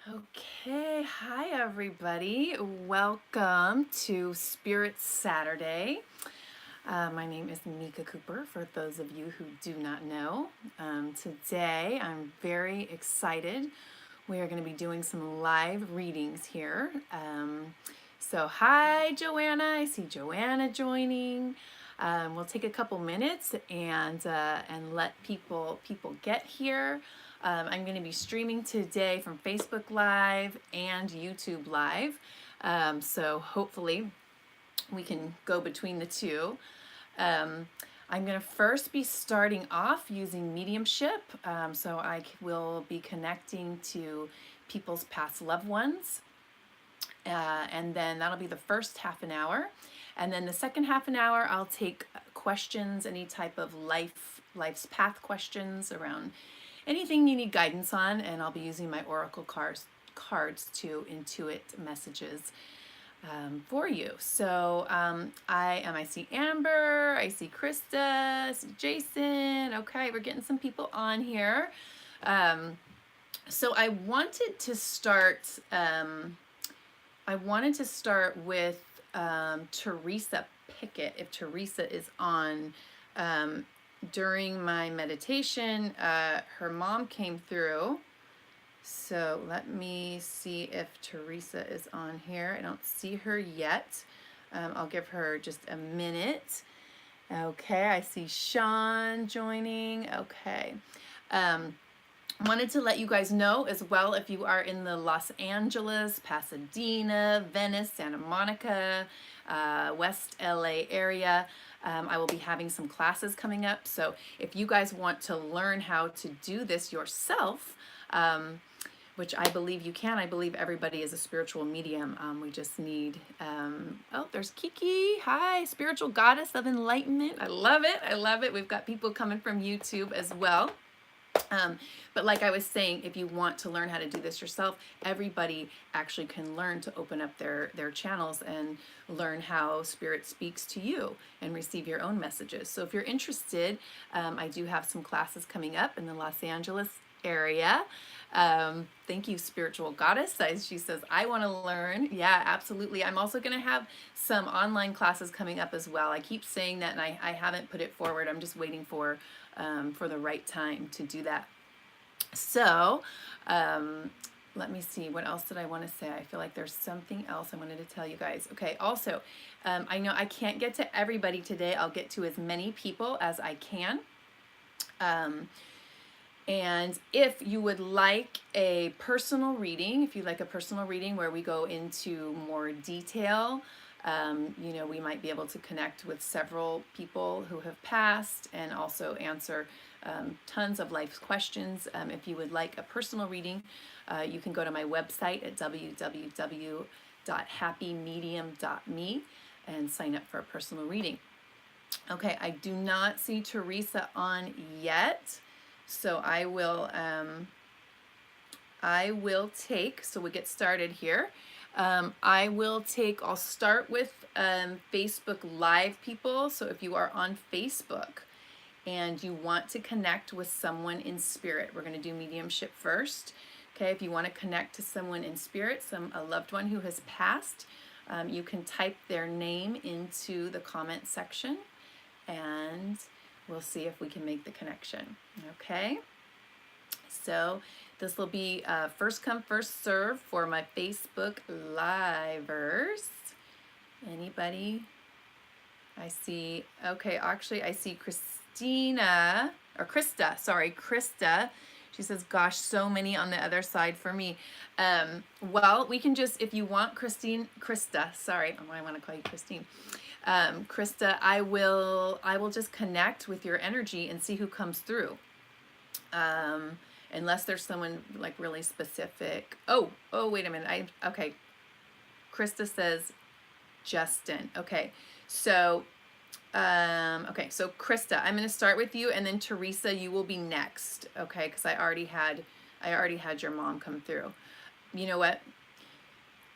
Okay, hi everybody. Welcome to Spirit Saturday. My name is Meika Cooper, for those of you who do not know. Today I'm very excited. We are going to be doing some live readings here. So hi Joanna, I see Joanna joining. We'll take a couple minutes and let people get here. I'm going to be streaming today from Facebook Live and YouTube Live. So hopefully we can go between the two. I'm going to first be starting off using mediumship. So I will be connecting to people's past loved ones. And then that'll be the first half an hour. And then the second half an hour, I'll take questions, any type of life's path questions around anything you need guidance on, and I'll be using my oracle cards to intuit messages for you. So I see Amber, I see Krista, I see Jason. Okay, we're getting some people on here. So I wanted to start. I wanted to start with Teresa Pickett, if Teresa is on. During my meditation, her mom came through. So let me see if Teresa is on here. I don't see her yet. I'll give her just a minute. Okay, I see Sean joining. Okay. Wanted to let you guys know as well, if you are in the Los Angeles, Pasadena, Venice, Santa Monica, West LA area, I will be having some classes coming up. So if you guys want to learn how to do this yourself, which I believe you can. I believe everybody is a spiritual medium. We just need, oh, there's Kiki. Hi, spiritual goddess of enlightenment. I love it. I love it. We've got people coming from YouTube as well. But like I was saying, if you want to learn how to do this yourself, everybody actually can learn to open up their channels and learn how spirit speaks to you and receive your own messages. So if you're interested, I do have some classes coming up in the Los Angeles area. Thank you, spiritual goddess. She says, I want to learn. Yeah, absolutely. I'm also going to have some online classes coming up as well. I keep saying that and I haven't put it forward. I'm just waiting for the right time to do that. So let me see, what else did I want to say? I feel like there's something else I wanted to tell you guys. Okay, also, I know I can't get to everybody today. I'll get to as many people as I can. And if you would like a personal reading, if you'd like a personal reading where we go into more detail, we might be able to connect with several people who have passed and also answer tons of life's questions. If you would like a personal reading, you can go to my website at www.happymedium.me and sign up for a personal reading. Okay, I do not see Teresa on yet. So I will take, so we'll get started here. I'll start with Facebook Live people. So if you are on Facebook and you want to connect with someone in spirit, we're going to do mediumship first. Okay, if you want to connect to someone in spirit, a loved one who has passed, you can type their name into the comment section and we'll see if we can make the connection. Okay, so this will be first come, first serve for my Facebook Livers. Anybody? I see, okay, actually I see Krista. She says, gosh, so many on the other side for me. Well, we can just, if you want Krista, sorry, I want to call you Christine. Krista, I will just connect with your energy and see who comes through. Unless there's someone like really specific. Oh, wait a minute. Okay. Krista says Justin. Okay. So, so Krista, I'm going to start with you, and then Teresa, you will be next. Okay. Cause I already had your mom come through. You know what?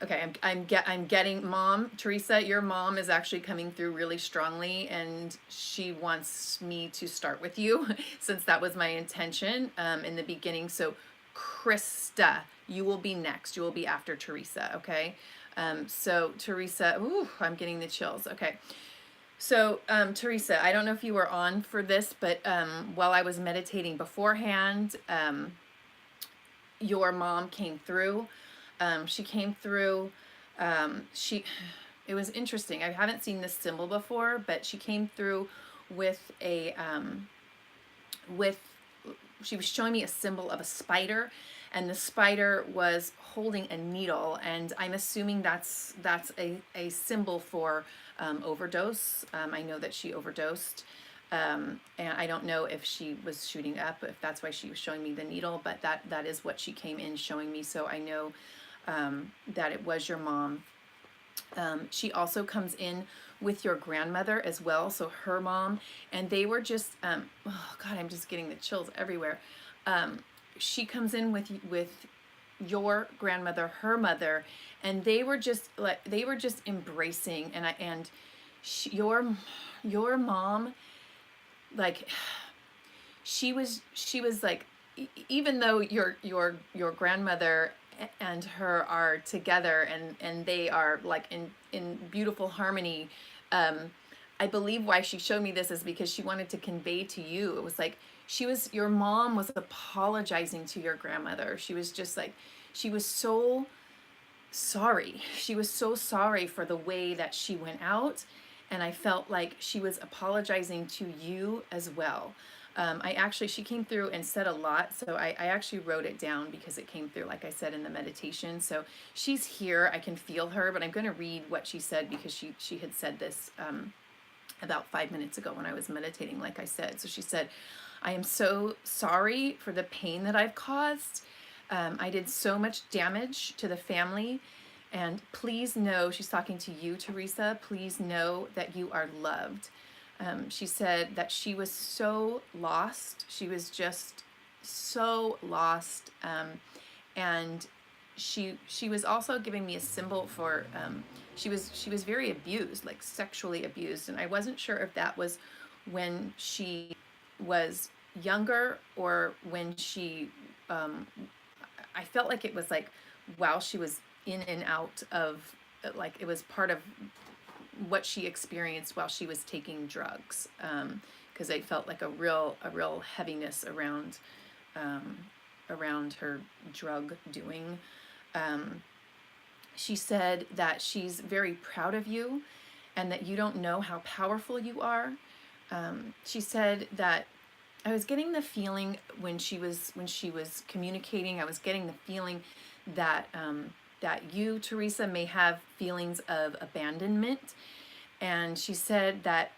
Okay, I'm getting mom. Teresa, your mom is actually coming through really strongly, and she wants me to start with you since that was my intention in the beginning. So Krista, You will be next. You will be after Teresa, okay? So Teresa, ooh, I'm getting the chills. Okay. So, Teresa, I don't know if you were on for this, but while I was meditating beforehand, your mom came through. She came through. She, it was interesting. I haven't seen this symbol before, but she came through with a, with, she was showing me a symbol of a spider, and the spider was holding a needle, and I'm assuming that's a symbol for overdose. I know that she overdosed. And I don't know if she was shooting up, if that's why she was showing me the needle, but that is what she came in showing me. So I know that it was your mom. She also comes in with your grandmother as well, so her mom, and they were just, oh God, I'm just getting the chills everywhere. She comes in with your grandmother, her mother, and they were just embracing, and your mom, like, she was like, even though your grandmother and her are together, and they are like in beautiful harmony. I believe why she showed me this is because she wanted to convey to you, it was like your mom was apologizing to your grandmother. She was just like, she was so sorry. She was so sorry for the way that she went out, and I felt like she was apologizing to you as well. She came through and said a lot, so I actually wrote it down because it came through, like I said, in the meditation. So she's here, I can feel her, but I'm going to read what she said because she had said this about 5 minutes ago when I was meditating, like I said. So she said, I am so sorry for the pain that I've caused. I did so much damage to the family. And please know, she's talking to you, Teresa, please know that you are loved. She said that she was so lost. She was just so lost. And she was also giving me a symbol for, she was very abused, like sexually abused. And I wasn't sure if that was when she was younger or when she, I felt like it was like while she was in and out of, like it was part of what she experienced while she was taking drugs, because I felt like a real heaviness around her drug doing. She said that she's very proud of you and that you don't know how powerful you are. She said that I was getting the feeling when she was communicating, I was getting the feeling that that you, Teresa, may have feelings of abandonment. And she said that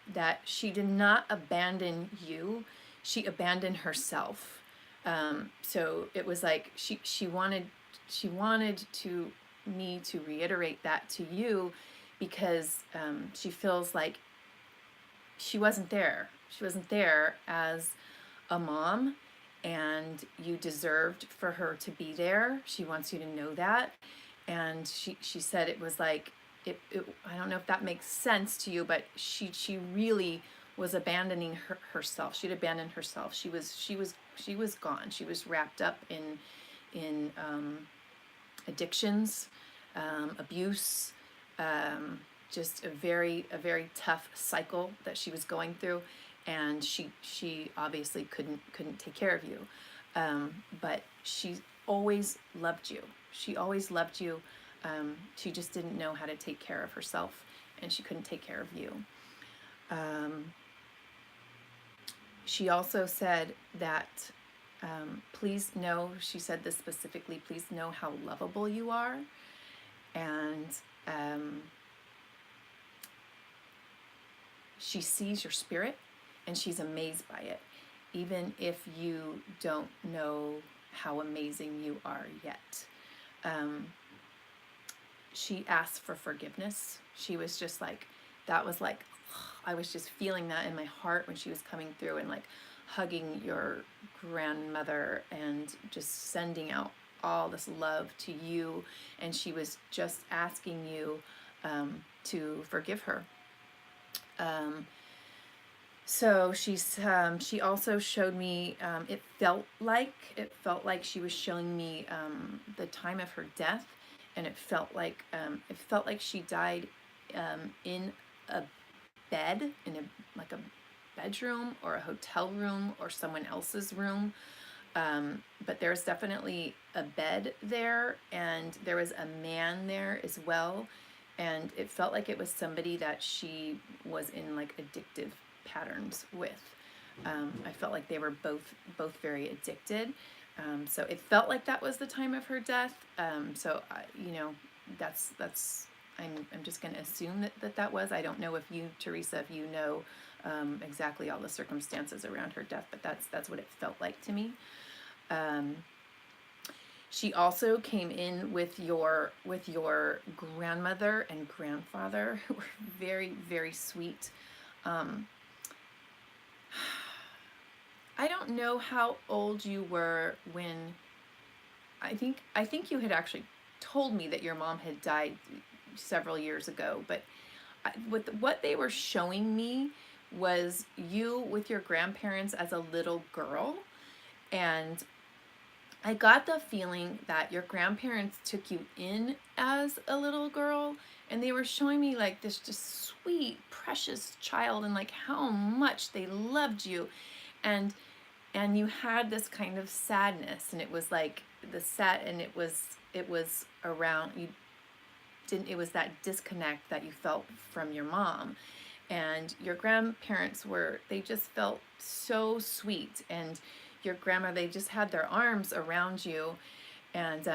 she did not abandon you, she abandoned herself. So it was like she wanted to me to reiterate that to you, because she feels like she wasn't there. She wasn't there as a mom, and you deserved for her to be there. She wants you to know that. And she said it was like, I don't know if that makes sense to you, but she really was abandoning herself. She'd abandoned herself. She was gone. She was wrapped up in addictions, abuse, just a very tough cycle that she was going through, and she obviously couldn't take care of you, but she always loved you. She always loved you. She just didn't know how to take care of herself, and she couldn't take care of you. She also said that, please know, she said this specifically, please know how lovable you are, and she sees your spirit, and she's amazed by it, even if you don't know how amazing you are yet. She asked for forgiveness. She was just like, that was like, I was just feeling that in my heart when she was coming through and like hugging your grandmother and just sending out all this love to you. And she was just asking you to forgive her. So she also showed me, it felt like she was showing me the time of her death, and it felt like she died in a bed, in a bedroom or a hotel room or someone else's room. But there's definitely a bed there, and there was a man there as well, and it felt like it was somebody that she was in like addictive patterns with. I felt like they were both very addicted. So it felt like that was the time of her death. So that's I'm just going to assume that was. I don't know if you, Teresa, if you know exactly all the circumstances around her death, but that's what it felt like to me. She also came in with your grandmother and grandfather, who were very, very sweet. I don't know how old you were when, I think you had actually told me that your mom had died several years ago, but what they were showing me was you with your grandparents as a little girl, and I got the feeling that your grandparents took you in as a little girl, and they were showing me like this just sweet, precious child, and like how much they loved you, and you had this kind of sadness, and it was like and it was around you. It was that disconnect that you felt from your mom, and your grandparents they just felt so sweet, and your grandma, they just had their arms around you, and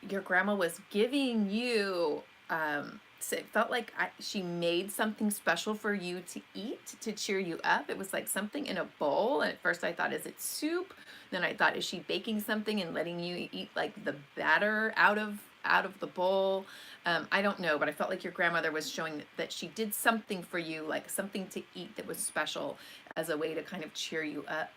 your grandma was giving you, so it felt like she made something special for you to eat to cheer you up. It was like something in a bowl, and at first I thought, is it soup? Then I thought, is she baking something and letting you eat like the batter out of the bowl? I don't know, but I felt like your grandmother was showing that she did something for you, like something to eat that was special, as a way to kind of cheer you up.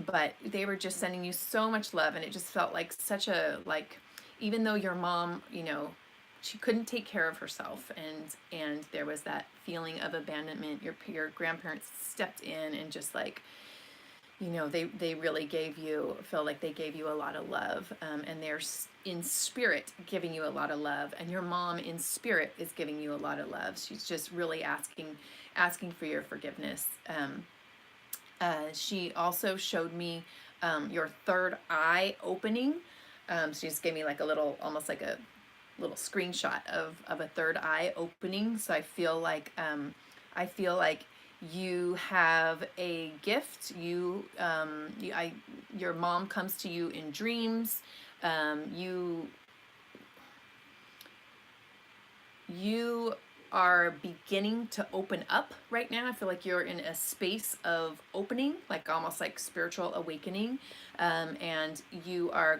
But they were just sending you so much love, and it just felt like such a, like, even though your mom, she couldn't take care of herself, and there was that feeling of abandonment, your grandparents stepped in and just like, they really feel like they gave you a lot of love, and they're in spirit giving you a lot of love, and your mom in spirit is giving you a lot of love. She's just really asking for your forgiveness. She also showed me your third eye opening. She just gave me like a little, almost like a little screenshot of a third eye opening. So I feel like you have a gift. Your mom comes to you in dreams. You are beginning to open up right now. I feel like you're in a space of opening, like almost like spiritual awakening, and you are,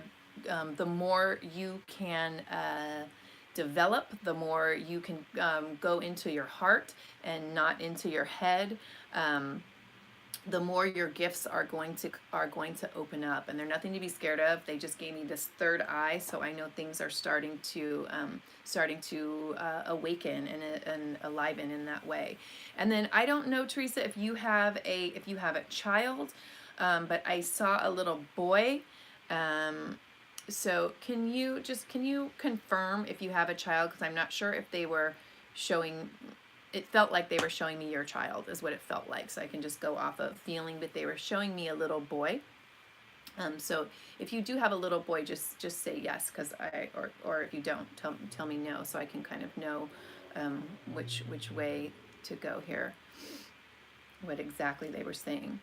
the more you can develop, the more you can go into your heart and not into your head, the more your gifts are going to open up, and they're nothing to be scared of. They just gave me this third eye, so I know things are starting to awaken and aliven in that way. And then I don't know, Teresa, if you have a child, but I saw a little boy. So can you confirm if you have a child? Because I'm not sure if they were showing. It felt like they were showing me your child, is what it felt like. So I can just go off of feeling, but they were showing me a little boy. So if you do have a little boy, just say yes, because or if you don't, tell me no, so I can kind of know which way to go here, what exactly they were saying.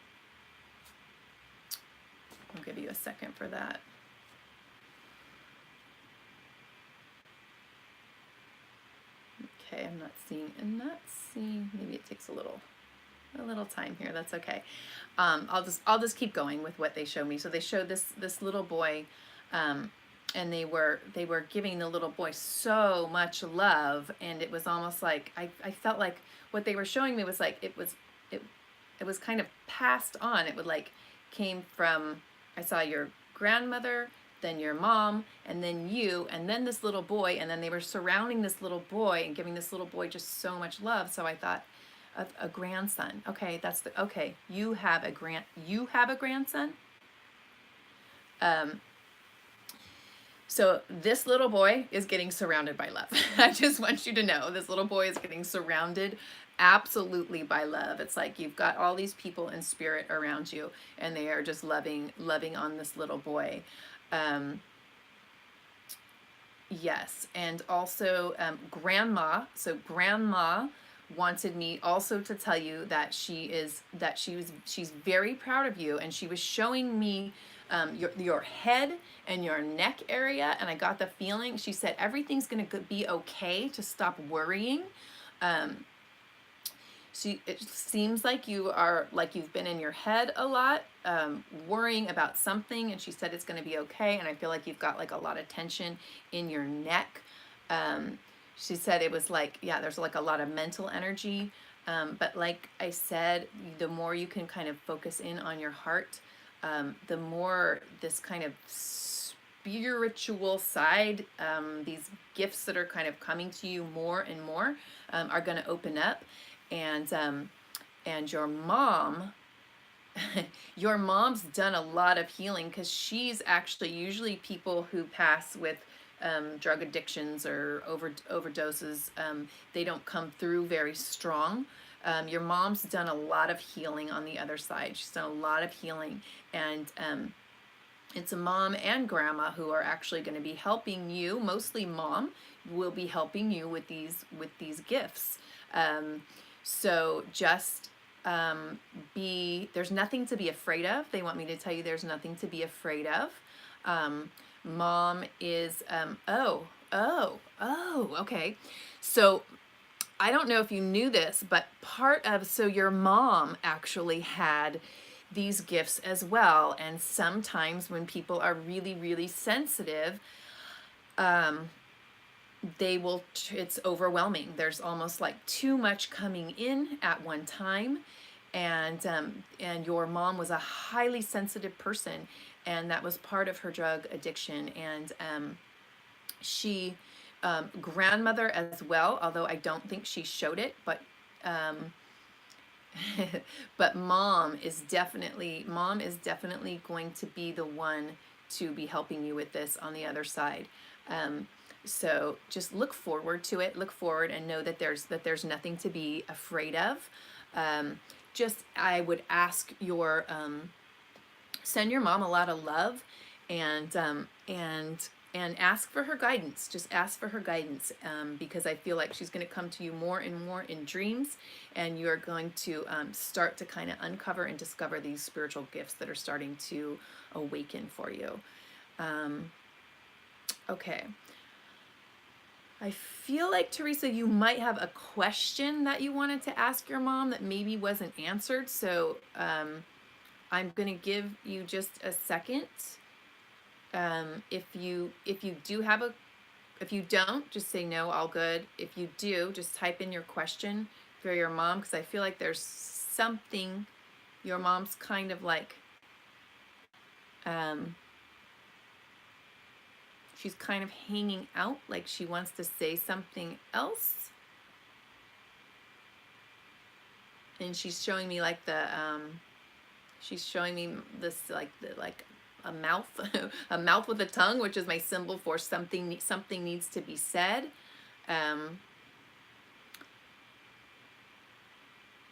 I'll give you a second for that. Okay, I'm not seeing, maybe it takes a little time here. That's okay. I'll just keep going with what they showed me. So they showed this little boy, and they were giving the little boy so much love, and it was almost like I felt like what they were showing me was like it was kind of passed on. It would like came from, I saw your grandmother, then your mom, and then you, and then this little boy, and then they were surrounding this little boy and giving this little boy just so much love. So I thought, a grandson. Okay, okay. You have a grandson. Um, so this little boy is getting surrounded by love. I just want you to know this little boy is getting surrounded absolutely by love. It's like you've got all these people in spirit around you, and they are just loving on this little boy. Um, yes, and also grandma. So grandma wanted me also to tell you that she's very proud of you, and she was showing me your head and your neck area, and I got the feeling she said everything's going to be okay, to stop worrying. um, it seems like you've been in your head a lot, worrying about something, and she said it's going to be okay, and I feel like you've got like a lot of tension in your neck. um, she said it was like, yeah, there's like a lot of mental energy, but like I said, the more you can kind of focus in on your heart, the more this kind of spiritual side, these gifts that are kind of coming to you more and more, are going to open up. And your mom, your mom's done a lot of healing, because she's actually, usually people who pass with drug addictions or overdoses, they don't come through very strong. Your mom's done a lot of healing on the other side. She's done a lot of healing, and it's a mom and grandma who are actually going to be helping you. Mostly mom will be helping you with these gifts. So just there's nothing to be afraid of. They want me to tell you there's nothing to be afraid of. Mom is, okay. So I don't know if you knew this, but so your mom actually had these gifts as well. And sometimes when people are really, really sensitive, it's overwhelming. There's almost like too much coming in at one time. And your mom was a highly sensitive person, and that was part of her drug addiction. And she, grandmother as well, although I don't think she showed it, but but mom is definitely going to be the one to be helping you with this on the other side. So just look forward to it. Look forward and know that there's nothing to be afraid of. I would ask send your mom a lot of love, and ask for her guidance. Just ask for her guidance, because I feel like she's going to come to you more and more in dreams, and you're going to start to kind of uncover and discover these spiritual gifts that are starting to awaken for you. Okay. I feel like, Teresa, you might have a question that you wanted to ask your mom that maybe wasn't answered. So I'm going to give you just a second. If you don't, just say no, all good. If you do, just type in your question for your mom, because I feel like there's something your mom's kind of like, she's kind of hanging out, like she wants to say something else. And she's showing me like she's showing me this like a mouth, a mouth with a tongue, which is my symbol for something needs to be said.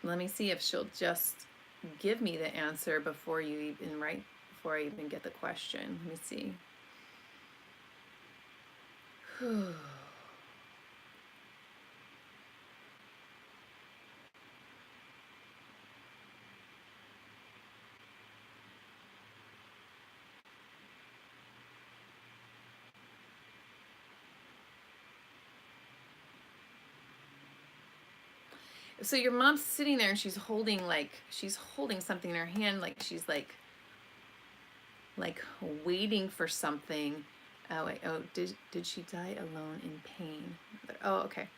Let me see if she'll just give me the answer before I even get the question. Let me see. So your mom's sitting there and she's holding something in her hand, like she's like waiting for something. Oh wait, did she die alone in pain? Oh, okay.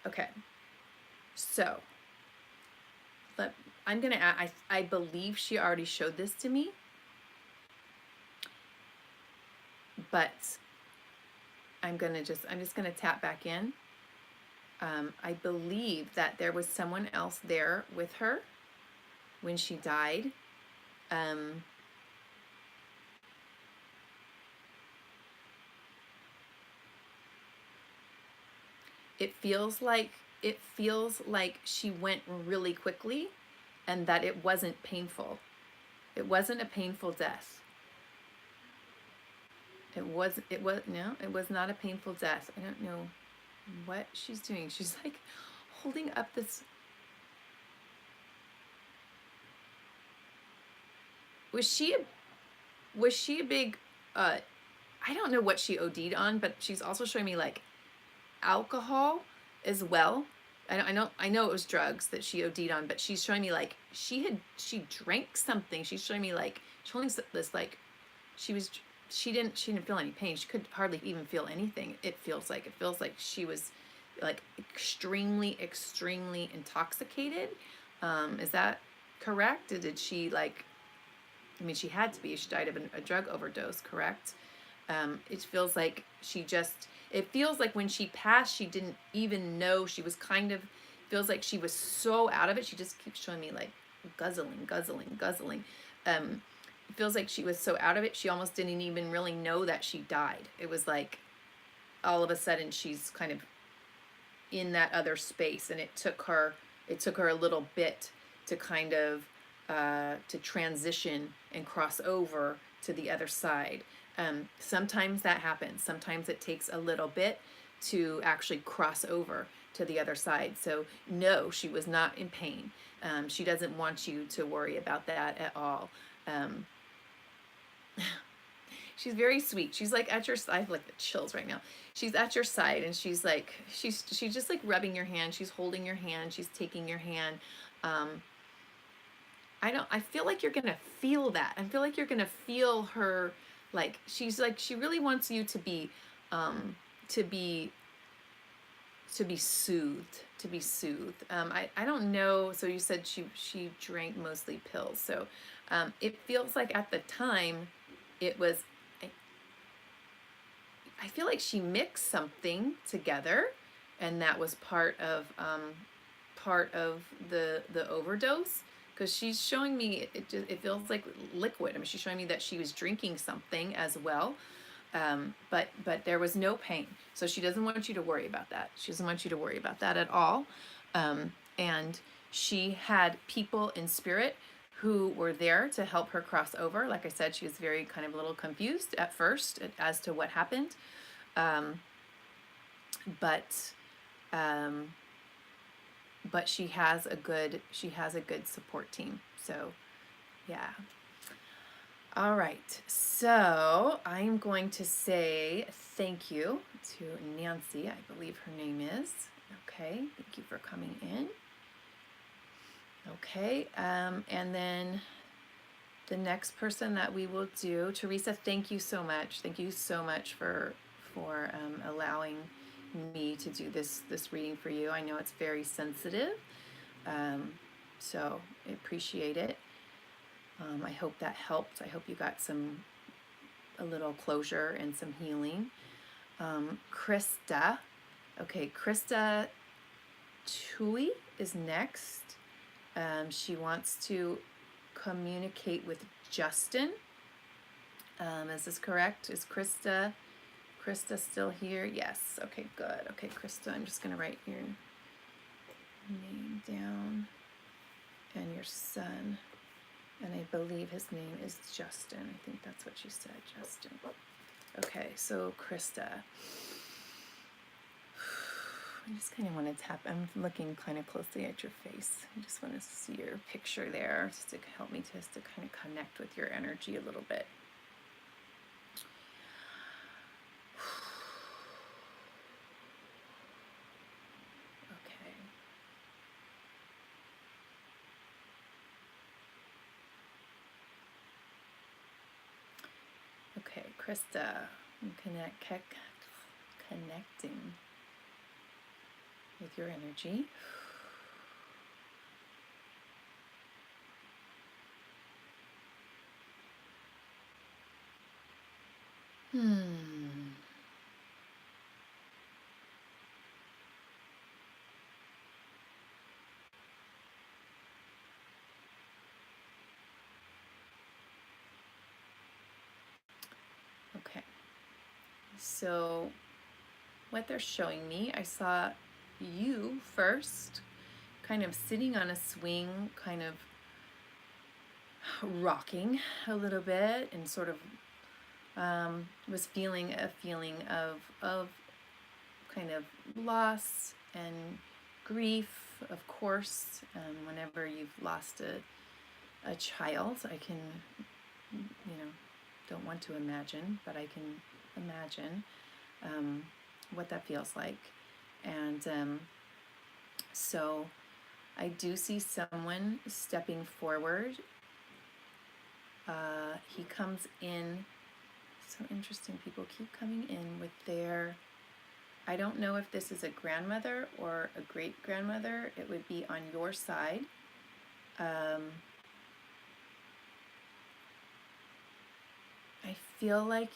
Okay. So, but I'm gonna I believe she already showed this to me, but I'm just gonna tap back in. I believe that there was someone else there with her when she died. it feels like she went really quickly and that it wasn't painful. It wasn't a painful death. It was not a painful death. I don't know what she's doing. She's like holding up this. Was she a big I don't know what she OD'd on, but she's also showing me like alcohol as well. I know it was drugs that she OD'd on, but she's showing me like she drank something. She's showing me like she's holding this like she was she didn't feel any pain. She could hardly even feel anything. It feels like she was like extremely intoxicated. Is that correct? Did she like? I mean, she had to be. She died of a drug overdose, correct? It feels like it feels like when she passed, she didn't even know she was feels like she was so out of it. She just keeps showing me like guzzling. It feels like she was so out of it, she almost didn't even really know that she died. It was like all of a sudden she's kind of in that other space, and it took her a little bit to kind of to transition and cross over to the other side. Sometimes that happens. Sometimes it takes a little bit to actually cross over to the other side. So no, she was not in pain. She doesn't want you to worry about that at all. Um, she's very sweet. She's like at your side. I have like the chills right now. She's at your side, and she's just like rubbing your hand. She's holding your hand. She's taking your hand. Um, I feel like you're gonna feel that. I feel like you're gonna feel her, like she really wants you um, to be, to be soothed. I don't know. So you said she drank mostly pills. So, it feels like at the time, it was, I, I feel like she mixed something together, and that was part of the overdose, because she's showing me it feels like liquid. I mean, she's showing me that she was drinking something as well, but there was no pain, so she doesn't want you to worry about that. She doesn't want you to worry about that at all. And she had people in spirit who were there to help her cross over. Like I said, she was very kind of a little confused at first as to what happened, um, but um, but she has a good support team. So yeah. All right. So I'm going to say thank you to Nancy, I believe her name is. Okay. Thank you for coming in. Okay. And then the next person that we will do, Teresa, thank you so much. Thank you so much for allowing me to do this reading for you. I know it's very sensitive, so I appreciate it. I hope that helped. I hope you got a little closure and some healing. Krista, okay, Krista Tui is next. She wants to communicate with Justin. Is this correct? Is Krista still here? Yes. Okay, good. Okay, Krista, I'm just going to write your name down and your son. And I believe his name is Justin. I think that's what she said, Justin. Okay, so Krista. I just kind of want to tap. I'm looking kind of closely at your face. I just want to see your picture there, just to help me just to kind of connect with your energy a little bit. Okay, Krista, I'm connecting with your energy. Okay, so what they're showing me, I saw you first, kind of sitting on a swing, kind of rocking a little bit, and sort of was feeling a feeling of kind of loss and grief, of course. Whenever you've lost a child, I can, don't want to imagine, but I can imagine what that feels like. And so I do see someone stepping forward. He comes in. So interesting, people keep coming in with their, I don't know if this is a grandmother or a great-grandmother. It would be on your side. I feel like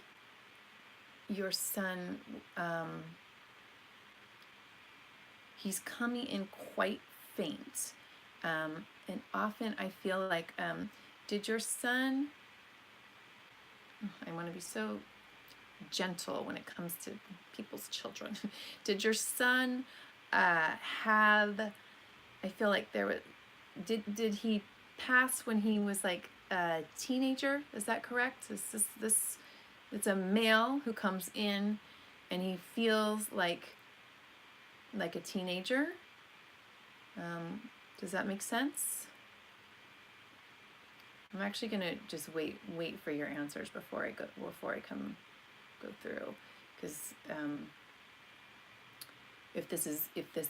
your son, he's coming in quite faint. And often I feel like, did your son, I want to be so gentle when it comes to people's children. Did your son have, I feel like there was, did he pass when he was like a teenager? Is that correct? Is this it's a male who comes in and he feels like a teenager? Does that make sense? I'm actually gonna just wait for your answers before I go through, because if this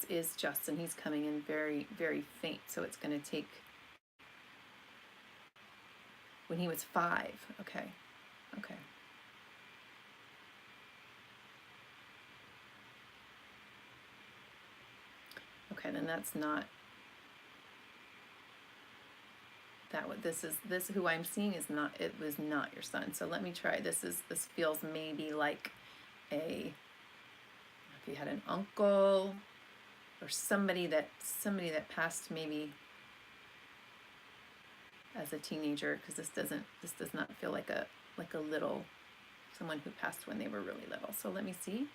is Justin, he's coming in very, very faint, so it's gonna take when he was 5. Okay. Okay, then that's not that what this who I'm seeing is not, it was not your son. So let me try. This feels maybe like if you had an uncle or somebody that passed maybe as a teenager, because this does not feel like a little someone who passed when they were really little. So let me see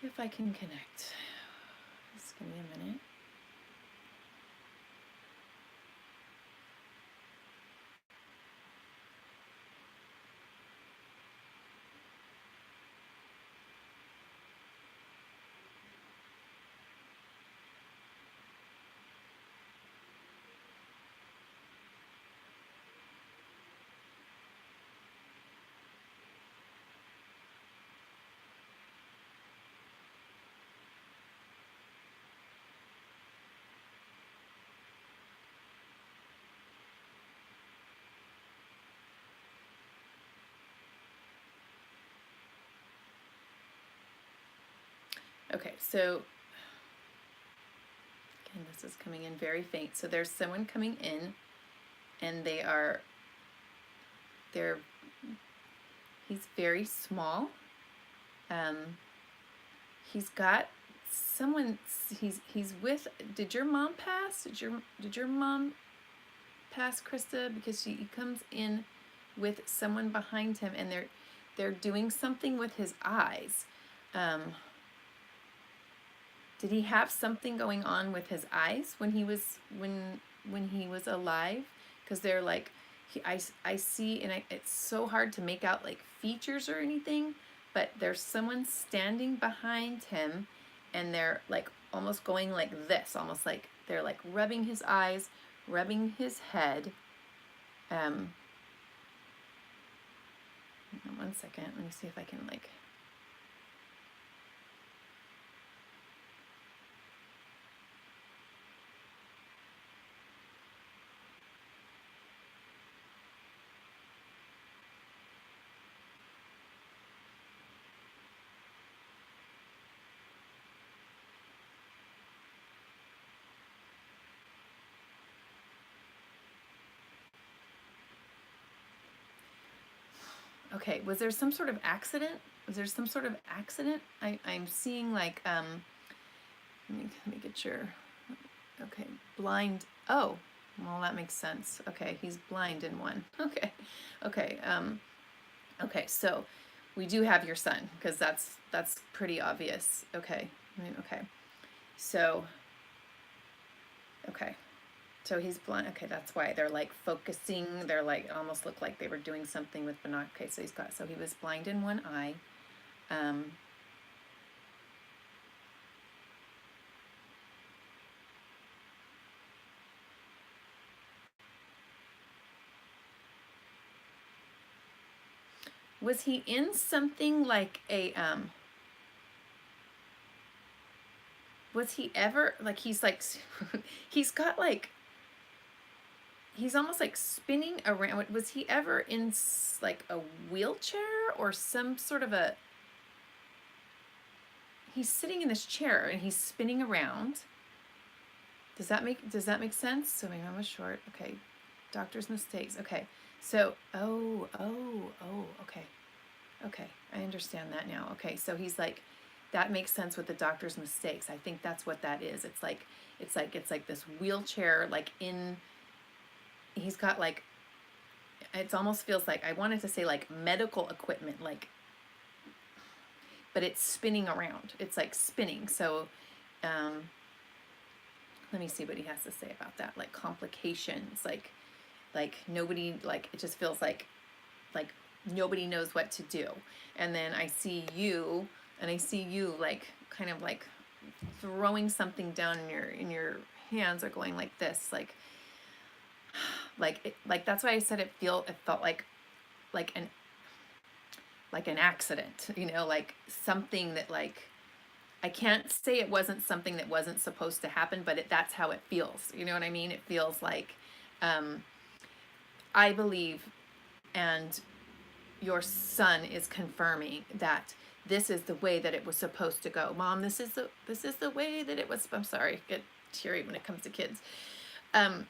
if I can connect. Just give me a minute. Okay, so again, this is coming in very faint. So there's someone coming in, and he's very small. He's got someone. He's with. Did your mom pass? Did your mom pass, Krista? Because he comes in with someone behind him, and they're doing something with his eyes. Did he have something going on with his eyes when he was alive? Because they're like, I see, and it's so hard to make out like features or anything, but there's someone standing behind him, and they're like almost going like this, almost like they're like rubbing his eyes, rubbing his head. 1 second, let me see if I can like. Okay, was there some sort of accident? I'm seeing like, let me get your, okay, blind. Oh, well, that makes sense. Okay, he's blind in one. Okay, okay, so we do have your son, because that's pretty obvious. Okay, okay. So, okay. So he's blind. Okay, that's why they're like focusing. They're like almost look like they were doing something with binoculars. Okay, so so he was blind in one eye. Um, was he in something like a was he ever like he's like he's got like he's almost like spinning around. Was he ever in like a wheelchair or some sort of a he's sitting in this chair and he's spinning around. Does that make sense? So my mom was short. Okay. Doctor's mistakes. Okay. So okay. Okay. I understand that now. Okay. So he's like that makes sense with the doctor's mistakes. I think that's what that is. It's like this wheelchair like in he's got like it almost feels like I wanted to say like medical equipment like but it's spinning around. It's like spinning. So let me see what he has to say about that. Like complications, like nobody like it just feels like nobody knows what to do. And then I see you like kind of like throwing something down in your hands or going like this, like that's why I said it felt like an accident, like something that like I can't say it wasn't something that wasn't supposed to happen, but that's how it feels. You know what I mean? It feels like um, I believe, and your son is confirming that this is the way that it was supposed to go. Mom, this is the way that it was. I'm sorry, I get teary when it comes to kids.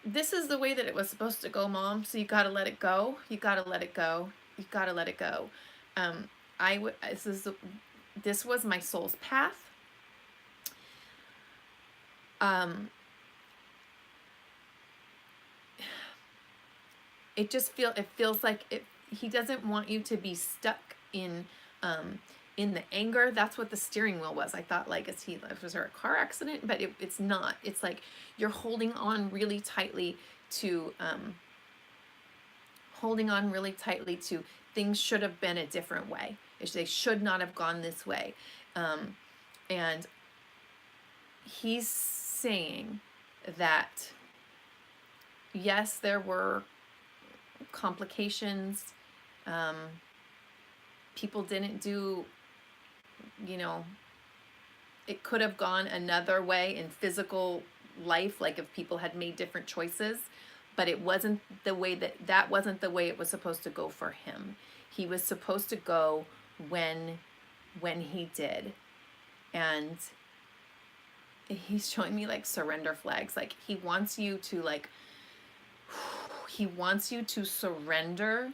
This is the way that it was supposed to go, Mom. So you got to let it go. You got to let it go. You got to let it go. I would. This was my soul's path. It feels like he doesn't want you to be stuck in the anger. That's what the steering wheel was. I thought like was there a car accident? But it's not. It's like you're holding on really tightly to things should have been a different way. They should not have gone this way. And he's saying that yes, there were complications. People didn't do, it could have gone another way in physical life, like if people had made different choices, but it wasn't the way that wasn't the way it was supposed to go for him. He was supposed to go when he did. And he's showing me like surrender flags. Like he wants you to surrender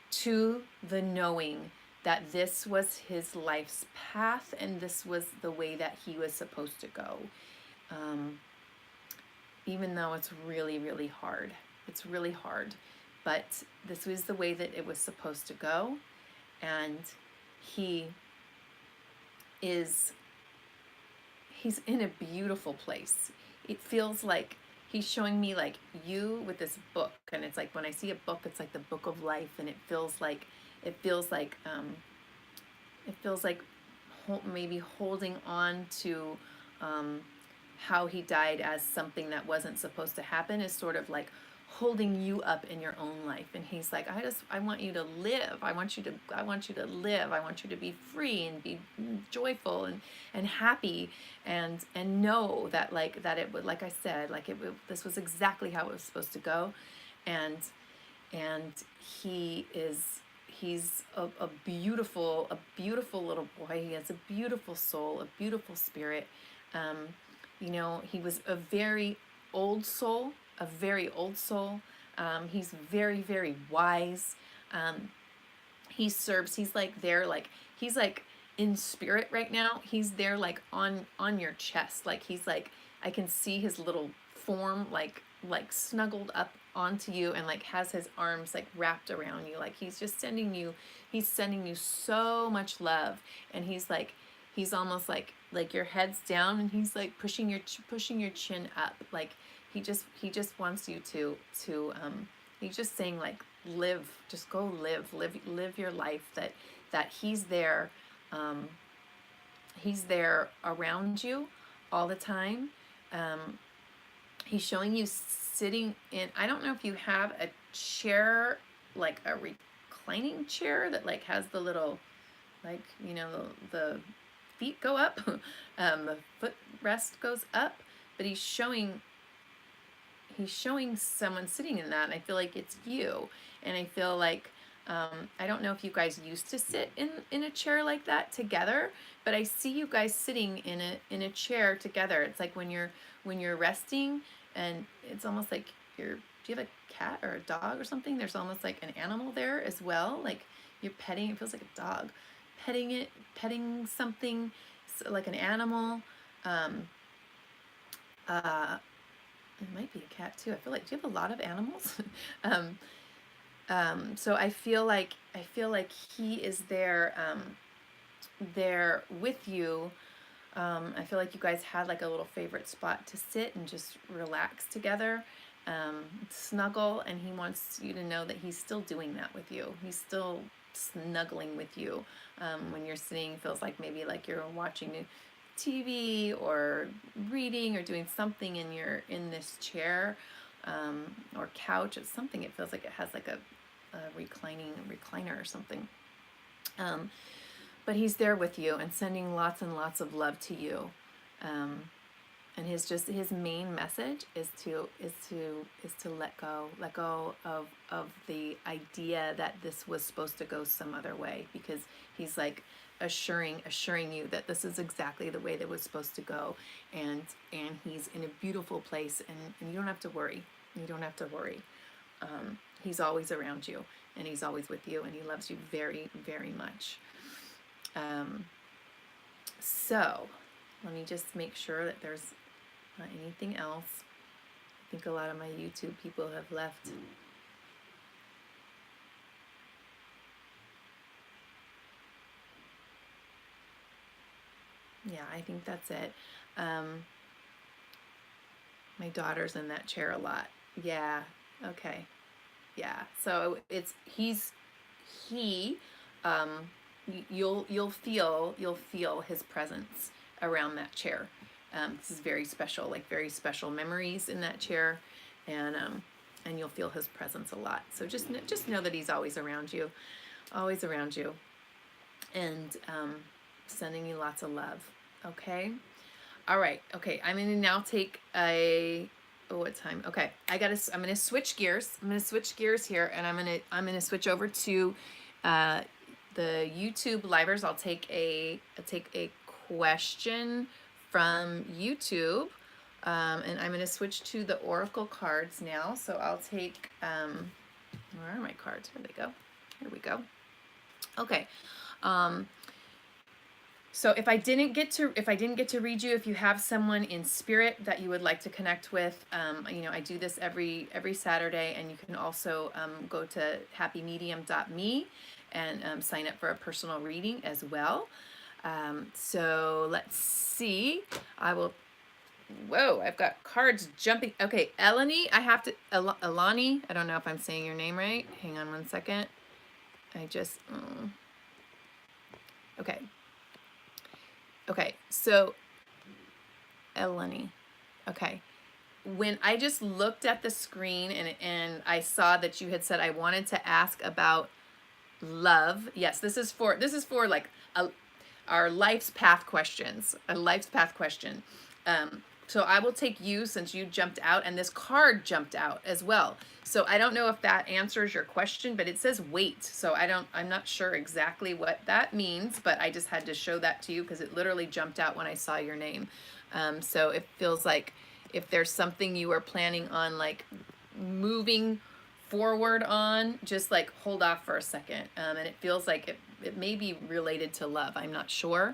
to the knowing that this was his life's path and this was the way that he was supposed to go. Even though it's really, really hard. It's really hard. But this was the way that it was supposed to go. And he's in a beautiful place. It feels like he's showing me like you with this book, and it's like when I see a book, it's like the book of life, and it feels like maybe holding on to how he died as something that wasn't supposed to happen is sort of like holding you up in your own life. And he's like, I want you to live. I want you to live. I want you to be free and be joyful and happy and know that it would, like I said, this was exactly how it was supposed to go. And he's a beautiful little boy. He has a beautiful soul, a beautiful spirit. He was a very old soul. He's very, very wise. He's like in spirit right now. He's there like on your chest. Like he's like, I can see his little form like snuggled up onto you and like has his arms like wrapped around you. Like he's sending you so much love. And he's like, he's almost like your head's down, and he's like pushing your chin up. Like he just wants you to he's just saying like live, just go live your life, that um he's there around you all the time. um he's showing you sitting in, I don't know if you have a chair, like a reclining chair that like has the little, like, you know, the feet go up, the footrest goes up, but he's showing someone sitting in that, and I feel like it's you. And I feel like I don't know if you guys used to sit in a chair like that together, but I see you guys sitting in a chair together. It's like when you're resting, and it's almost like do you have a cat or a dog or something? There's almost like an animal there as well. Like you're petting, it feels like a dog, petting something, like an animal. Um, uh, it might be a cat too. I feel like, do you have a lot of animals? um, so I feel like he is there, there with you. I feel like you guys had like a little favorite spot to sit and just relax together, snuggle, and he wants you to know that he's still doing that with you. He's still snuggling with you. When you're sitting, it feels like maybe like you're watching TV or reading or doing something in this chair, or couch. It's something, it feels like it has like a recliner or something. But he's there with you and sending lots and lots of love to you. And his main message is to let go of the idea that this was supposed to go some other way, because he's like assuring you that this is exactly the way that it was supposed to go, and he's in a beautiful place, and you don't have to worry. He's always around you, and he's always with you, and he loves you very, very much. So let me just make sure that there's not anything else. I think a lot of my YouTube people have left. Yeah, I think that's it. My daughter's in that chair a lot. Yeah, okay. Yeah, so you'll feel his presence around that chair. This is very special, like very special memories in that chair, and you'll feel his presence a lot. So just know that he's always around you, and sending you lots of love. Okay. All right. Okay. I'm gonna now take what time? Okay. I'm gonna switch gears. Here, and I'm gonna switch over to the YouTube livers. I'll take a question from YouTube, and I'm gonna switch to the Oracle cards now. So I'll take where are my cards? Here they go. Here we go. Okay. So if I didn't get to read you, if you have someone in spirit that you would like to connect with, you know, I do this every Saturday, and you can also go to happymedium.me and sign up for a personal reading as well. So let's see. Whoa, I've got cards jumping. Okay, Eleni, Elani, I don't know if I'm saying your name right. Hang on one second. Okay, so Eleni. Okay. When I just looked at the screen and I saw that you had said I wanted to ask about love. Yes, this is for like our life's path questions. A life's path question. So I will take you, since you jumped out, and this card jumped out as well. So I don't know if that answers your question, but it says wait. So I'm not sure exactly what that means, but I just had to show that to you because it literally jumped out when I saw your name. So it feels like if there's something you are planning on like moving forward on, just like hold off for a second. And it feels like it may be related to love. I'm not sure.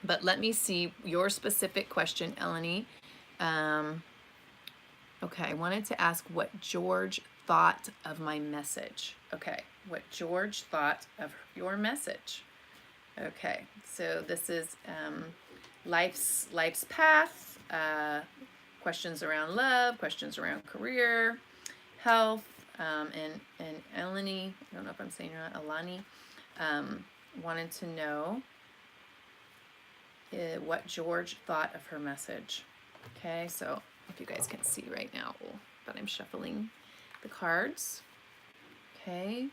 But let me see your specific question, Eleni. Okay, I wanted to ask what George thought of my message. Okay, what George thought of your message. Okay, so this is life's path, questions around love, questions around career, health, and Eleni, I don't know if I'm saying it right, Alani, wanted to know what George thought of her message. Okay, so if you guys can see right now, but I'm shuffling the cards. Okay,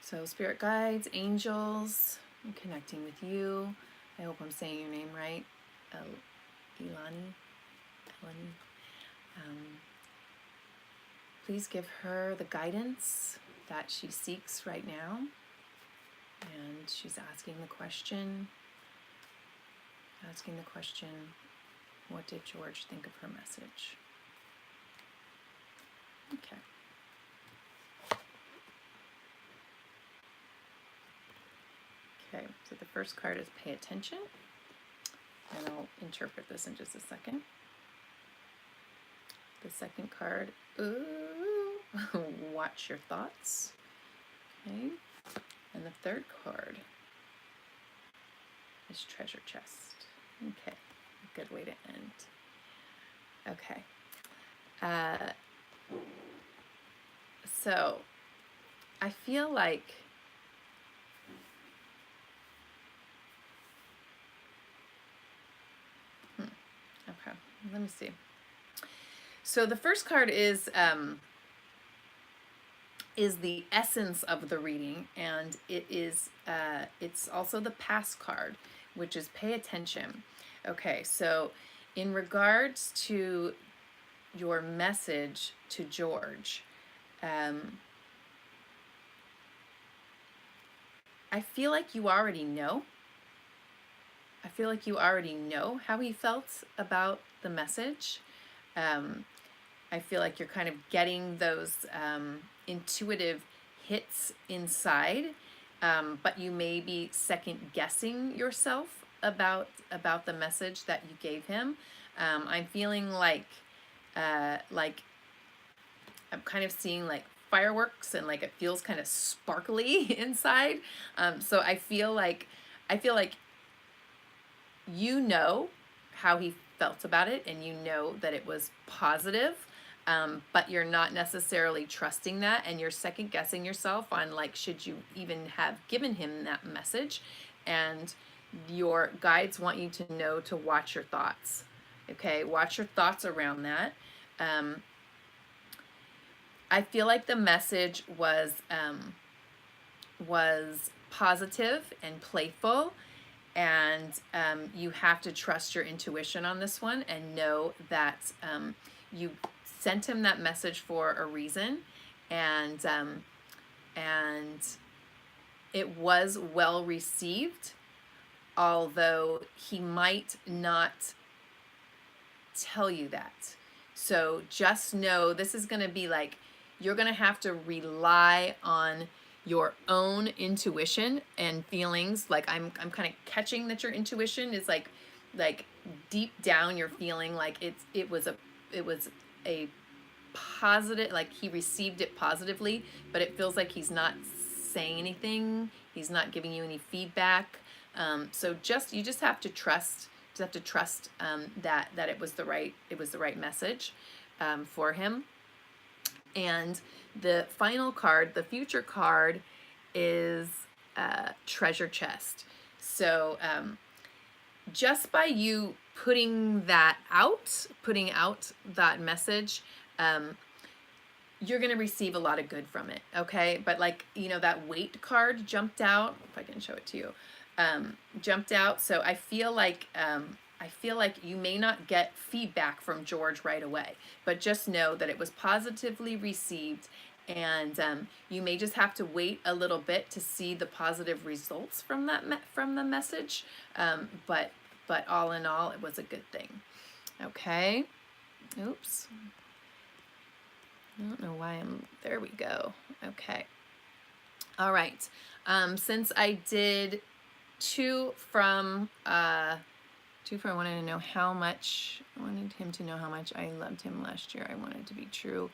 so spirit guides, angels, I'm connecting with you. I hope I'm saying your name right. Eleni. Please give her the guidance that she seeks right now. And she's asking the question, what did George think of her message? Okay. Okay, so the first card is pay attention. And I'll interpret this in just a second. The second card, watch your thoughts. Okay. And the third card is treasure chest. Okay, a good way to end. Okay. So I feel like okay, let me see. So the first card is the essence of the reading, and it is it's also the pass card, which is pay attention. Okay, so in regards to your message to George, I feel like you already know. I feel like you already know how he felt about the message. I feel like you're kind of getting those intuitive hits inside, but you may be second guessing yourself about the message that you gave him. I'm feeling like I'm kind of seeing like fireworks, and like it feels kind of sparkly inside. So I feel like you know how he felt about it, and you know that it was positive, but you're not necessarily trusting that, and you're second guessing yourself on like, should you even have given him that message? And your guides want you to know to watch your thoughts. Okay, watch your thoughts around that. I feel like the message was positive and playful, and you have to trust your intuition on this one, and know that you sent him that message for a reason, and it was well received, although he might not tell you that. So just know this is going to be like, you're going to have to rely on your own intuition and feelings. Like I'm kind of catching that your intuition is like deep down you're feeling like it was a positive, like he received it positively, but it feels like he's not saying anything. He's not giving you any feedback. So you just have to trust. That it was the right message for him. And the final card, the future card, is treasure chest. So just by you putting out that message, you're going to receive a lot of good from it. Okay, but like, that weight card jumped out. If I can show it to you. Jumped out. So I feel like you may not get feedback from George right away, but just know that it was positively received, and you may just have to wait a little bit to see the positive results from the message. But all in all, it was a good thing. Okay. Oops. I don't know why there we go. Okay. All right. Since I did two from I wanted him to know how much I loved him last year. I wanted to be true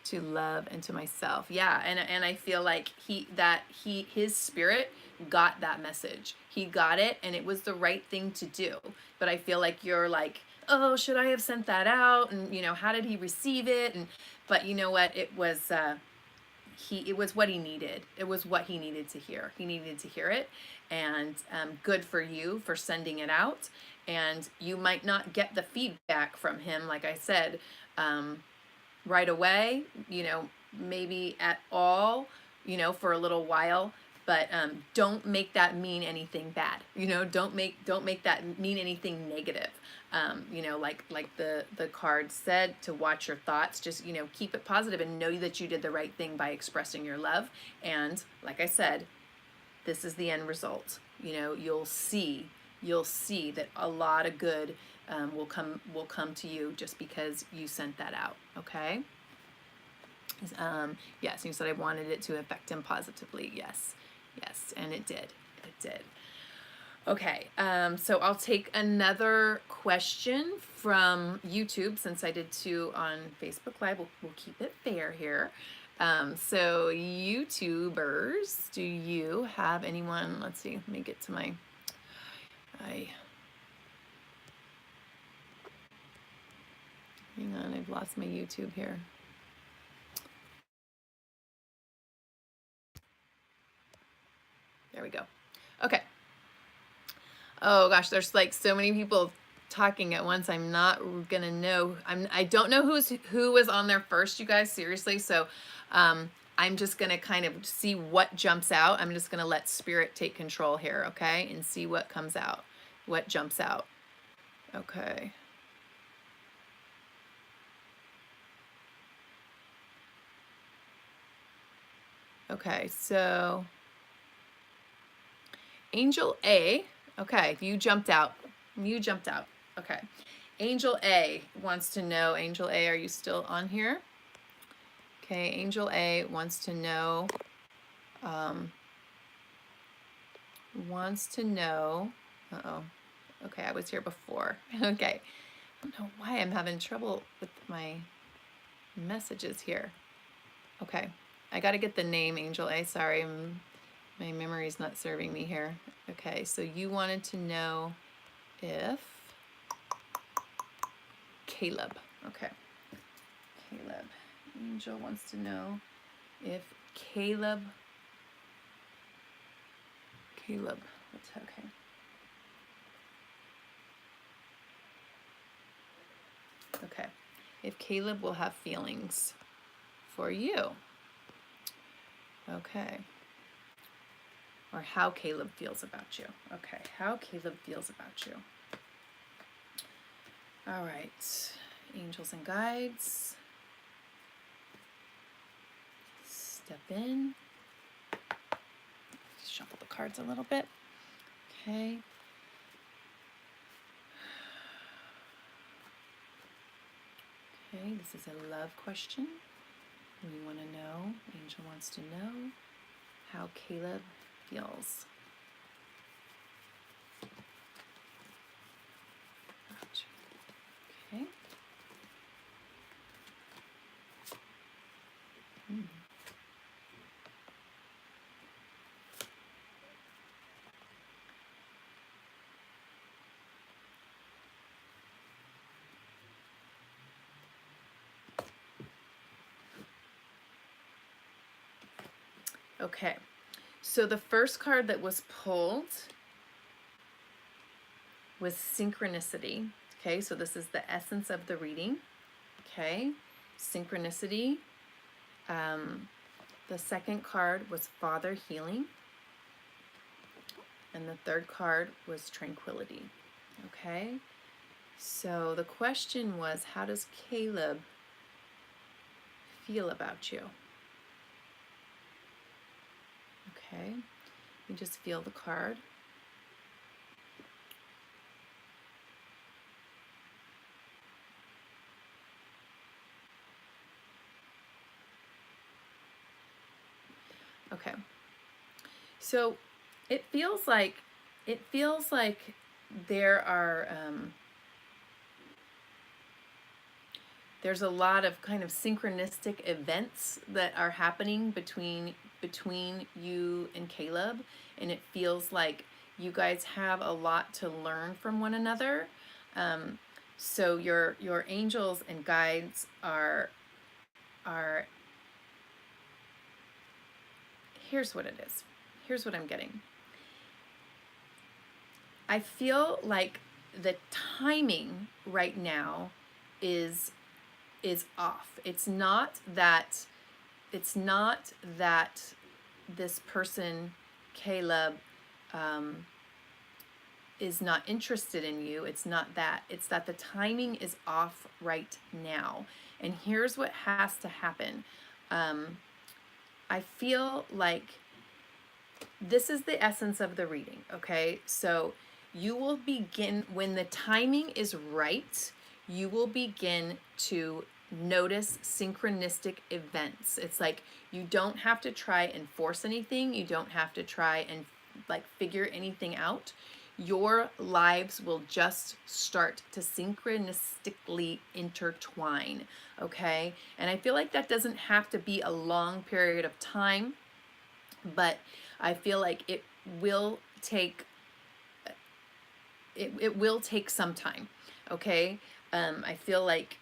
to love and to myself. Yeah, and I feel like his spirit got that message. He got it, and it was the right thing to do. But I feel like you're like, oh, should I have sent that out? And how did he receive it? But you know what? It was it was what he needed. It was what he needed to hear. He needed to hear it, and good for you for sending it out. And you might not get the feedback from him, like I said, right away, maybe at all, for a little while, but don't make that mean anything bad. Don't make that mean anything negative. Like the card said, to watch your thoughts. Just keep it positive and know that you did the right thing by expressing your love. And like I said, this is the end result. You'll see that a lot of good will come to you just because you sent that out. Okay. Yes, you said I wanted it to affect him positively. Yes, and it did. Okay, so I'll take another question from YouTube, since I did 2 on Facebook Live. We'll keep it fair here. So YouTubers, do you have anyone? Let's see, let me get to my, hang on, I've lost my YouTube here. There we go. Okay. Oh gosh, there's like so many people talking at once. I'm not gonna know. I don't know who was on there first, you guys. Seriously. So, I'm just gonna kind of see what jumps out. I'm just gonna let Spirit take control here, okay, and see what comes out, what jumps out. Okay. Okay. So, Angel A. Okay, you jumped out. Okay. Angel A wants to know, Angel A, are you still on here? Okay, Angel A wants to know, uh-oh. Okay, I was here before. Okay. I don't know why I'm having trouble with my messages here. Okay, I got to get the name, Angel A. Sorry, my memory's not serving me here. Okay, so you wanted to know if Caleb. Okay. Caleb. Angel wants to know if Caleb. Okay. Okay. If Caleb will have feelings for you. Okay. Or how Caleb feels about you. Okay. How Caleb feels about you. All right. Angels and guides. Step in. Shuffle the cards a little bit. Okay. Okay, this is a love question. We want to know, Angel wants to know how Caleb feels. Okay. Okay, so the first card that was pulled was synchronicity. Okay, so this is the essence of the reading. Okay, synchronicity. The second card was Father Healing. And the third card was Tranquility. Okay, so the question was, how does Caleb feel about you? Okay, you just feel the card. Okay, so it feels like there are there's a lot of kind of synchronistic events that are happening between you and Caleb, and it feels like you guys have a lot to learn from one another. Um, so your angels and guides are here's what it is. Here's what I'm getting. I feel like the timing right now is off. It's not that this person, Caleb, um, is not interested in you. It's not that. It's that the timing is off right now. And here's what has to happen. I feel like this is the essence of the reading, okay? So you will begin, when the timing is right, you will begin to notice synchronistic events. It's like you don't have to try and force anything. You don't have to try and like figure anything out. Your lives will just start to synchronistically intertwine, okay? And I feel like that doesn't have to be a long period of time, but I feel like will take it will take some time, okay? I feel like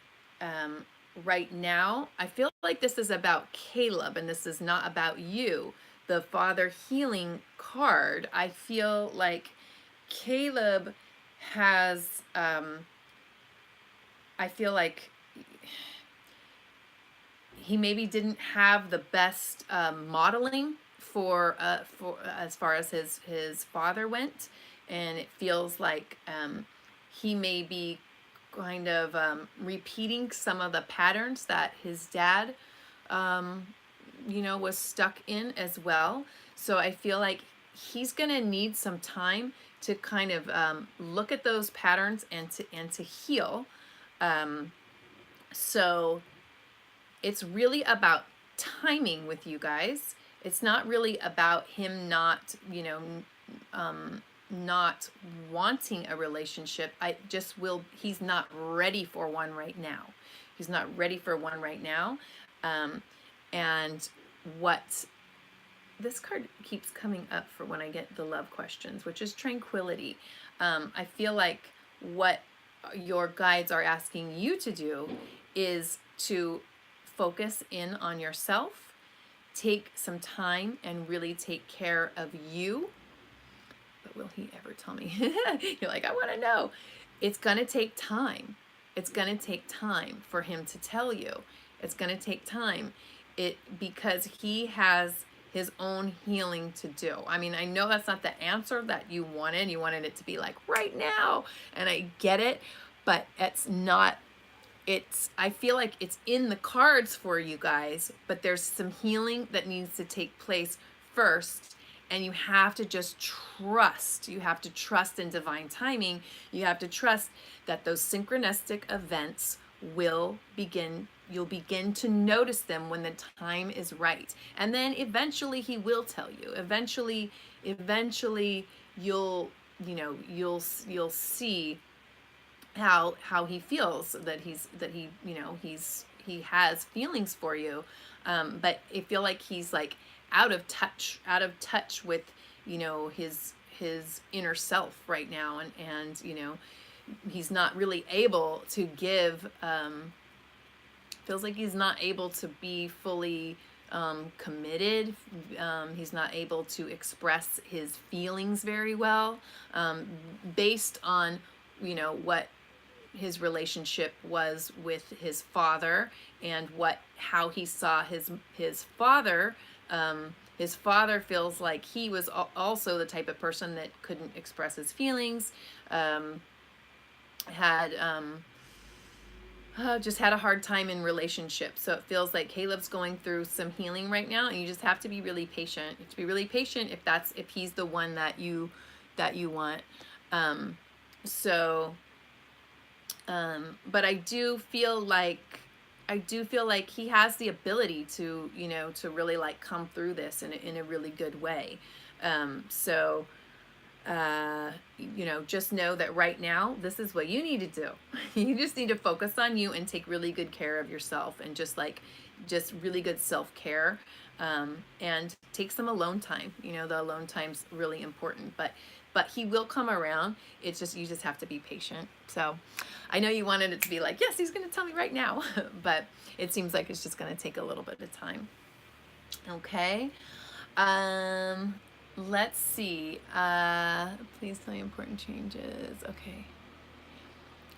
right now, I feel like this is about Caleb and this is not about you. The Father Healing card, I feel like Caleb has, I feel like he maybe didn't have the best modeling for as far as his father went, and it feels like he may be kind of repeating some of the patterns that his dad was stuck in as well. So I feel like he's gonna need some time to kind of look at those patterns and to heal. So it's really about timing with you guys. It's not really about him not, not wanting a relationship. He's not ready for one right now. He's not ready for one right now. And what this card keeps coming up for when I get the love questions, which is tranquility. I feel like what your guides are asking you to do is to focus in on yourself, take some time and really take care of you. But will he ever tell me? You're like, I want to know. It's going to take time. It's going to take time for him to tell you. It's going to take time because he has his own healing to do. I mean, I know that's not the answer that you wanted. You wanted it to be like right now, and I get it, but it's not. I feel like it's in the cards for you guys, but there's some healing that needs to take place first, and you have to just trust. You have to trust in divine timing. You have to trust that those synchronistic events will begin. You'll begin to notice them when the time is right. And then eventually he will tell you. Eventually you'll see how he feels, that he has feelings for you, but I feel like he's like out of touch with his inner self right now, and he's not really able to give, feels like he's not able to be fully committed. He's not able to express his feelings very well, based on what his relationship was with his father, and how he saw his father. His father feels like he was also the type of person that couldn't express his feelings, just had a hard time in relationships. So it feels like Caleb's going through some healing right now, and you just have to be really patient. You have to be really patient if he's the one that you want. But I do feel like he has the ability to to really like come through this in a really good way. So you know, just know that right now, this is what you need to do. You just need to focus on you and take really good care of yourself, and just really good self-care, and take some alone time. You know, the alone time's really important, but he will come around. It's just, you just have to be patient. So I know you wanted it to be like, yes, he's going to tell me right now, but it seems like it's just going to take a little bit of time. Okay. Let's see. Please tell me important changes. Okay.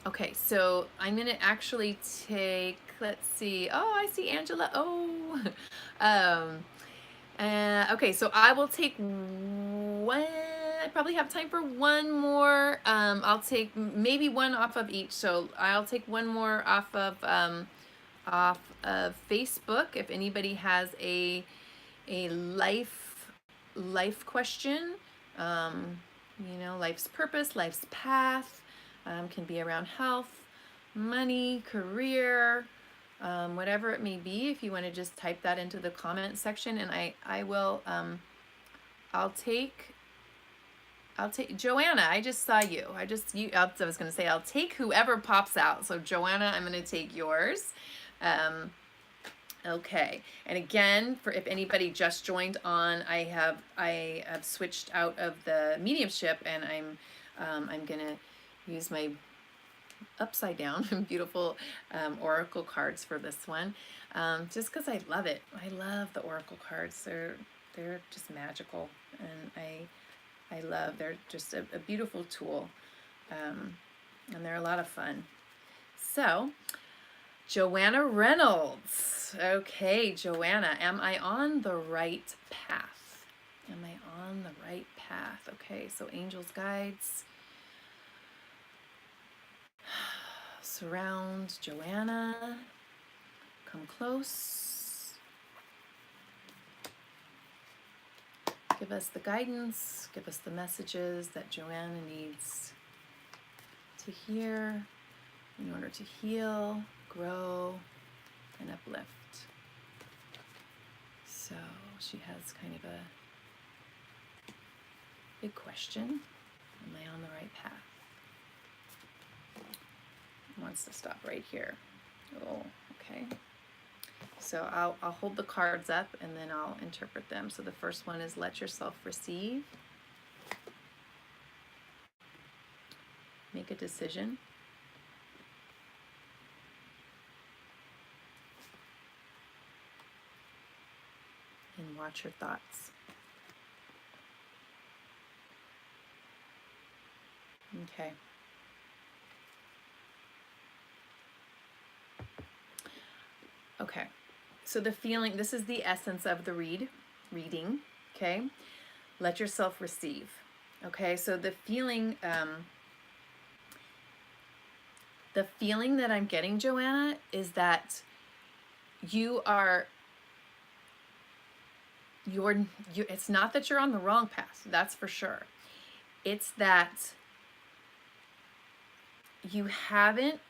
Okay, so I'm going to actually take, let's see. Oh, I see Angela. Oh. Okay, so I will take one. I probably have time for one more. I'll take maybe one off of each. So I'll take one more off of Facebook. If anybody has a life question, you know, life's purpose, life's path, can be around health, money, career, whatever it may be. If you want to just type that into the comment section, and I will, I'll take Joanna. I just saw you. I was going to say I'll take whoever pops out. So Joanna, I'm going to take yours. Okay, and again, for if anybody just joined on, I have switched out of the mediumship, and I'm gonna use my upside down beautiful oracle cards for this one, just because I love it. I love the oracle cards. They're just magical, and they're just a beautiful tool, and they're a lot of fun. So, Joanna Reynolds. Okay, Joanna, am I on the right path? Am I on the right path? Okay, so angels, guides, surround Joanna. Come close. Give us the guidance. Give us the messages that Joanna needs to hear in order to heal, grow, and uplift. So she has kind of a big question. Am I on the right path? Wants to stop right here. Oh, okay. So I'll hold the cards up and then I'll interpret them. So the first one is let yourself receive. Make a decision. And watch your thoughts. Okay. Okay. So the feeling, this is the essence of the reading, okay? Let yourself receive. Okay? So the feeling that I'm getting, Joanna, is that it's not that you're on the wrong path, that's for sure. It's that you haven't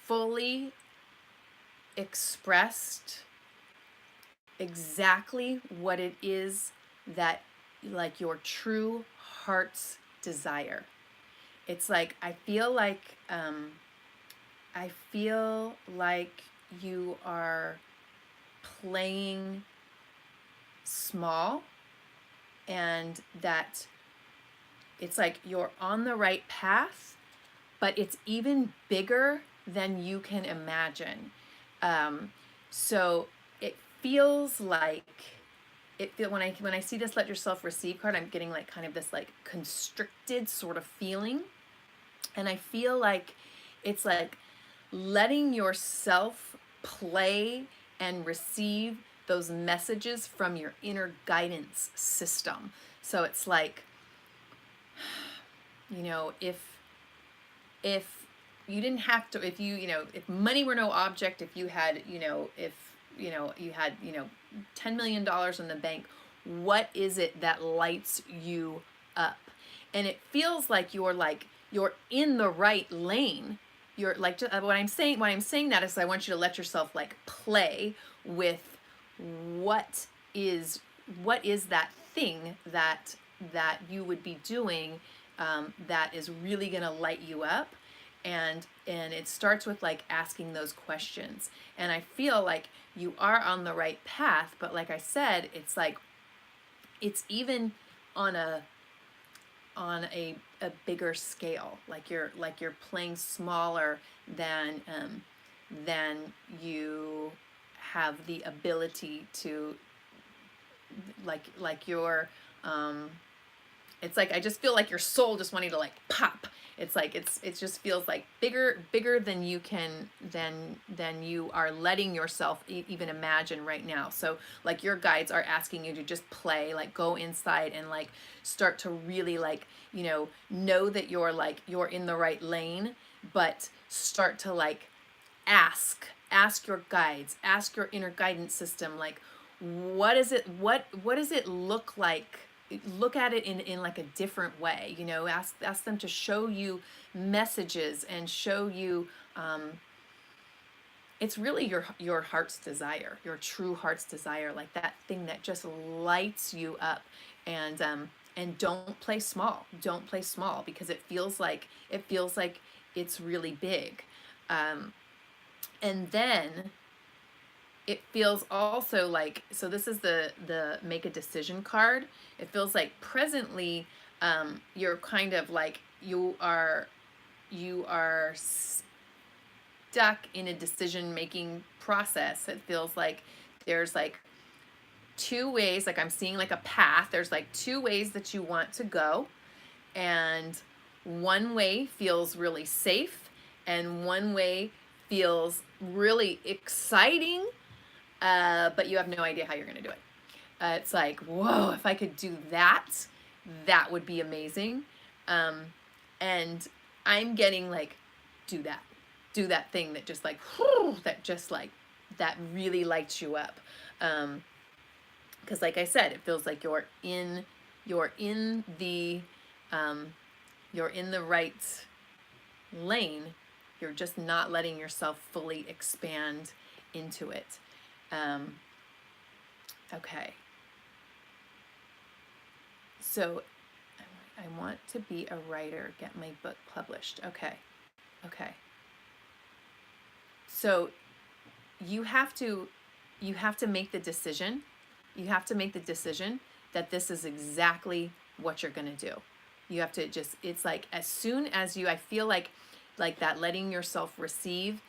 fully expressed exactly what it is that, like, your true heart's desire. It's like, I feel like you are playing small, and that it's like you're on the right path, but it's even bigger than you can imagine. So it feels like when I see this let yourself receive card, I'm getting like kind of this like constricted sort of feeling, and I feel like it's like letting yourself play and receive those messages from your inner guidance system. So it's like, you know, if you didn't have to, if money were no object, if you had, you had, $10 million in the bank, what is it that lights you up? And it feels like you're in the right lane. You're like, what I'm saying that is I want you to let yourself like play with what is that thing that you would be doing that is really going to light you up. And it starts with like asking those questions. And I feel like you are on the right path, but like I said, it's like it's even on a bigger scale. Like you're playing smaller than you have the ability to, like your it's like I just feel like your soul just wanting to like pop. It's like it just feels like bigger than you can than you are letting yourself even imagine right now. So like your guides are asking you to just play, like go inside and like start to really like, know that you're in the right lane, but start to like ask your guides, ask your inner guidance system, like what is it, what does it look like? Look at it in like a different way, ask them to show you messages and show you it's really your heart's desire, your true heart's desire, like that thing that just lights you up. And don't play small, because it feels like it's really big. And then it feels also like, so this is the make a decision card. It feels like presently you're kind of like you are stuck in a decision making process. It feels like there's like two ways, like I'm seeing like a path. There's like two ways that you want to go, and one way feels really safe and one way feels really exciting, but you have no idea how you're going to do it. It's like, whoa, if I could do that, that would be amazing. And I'm getting like, do that thing that just like, whew, that really lights you up. Because like I said, it feels like you're in the right lane. You're just not letting yourself fully expand into it. Okay. So I want to be a writer, get my book published. Okay. So you have to make the decision. You have to make the decision that this is exactly what you're going to do. You have to just, it's like as soon as I feel like that letting yourself receive,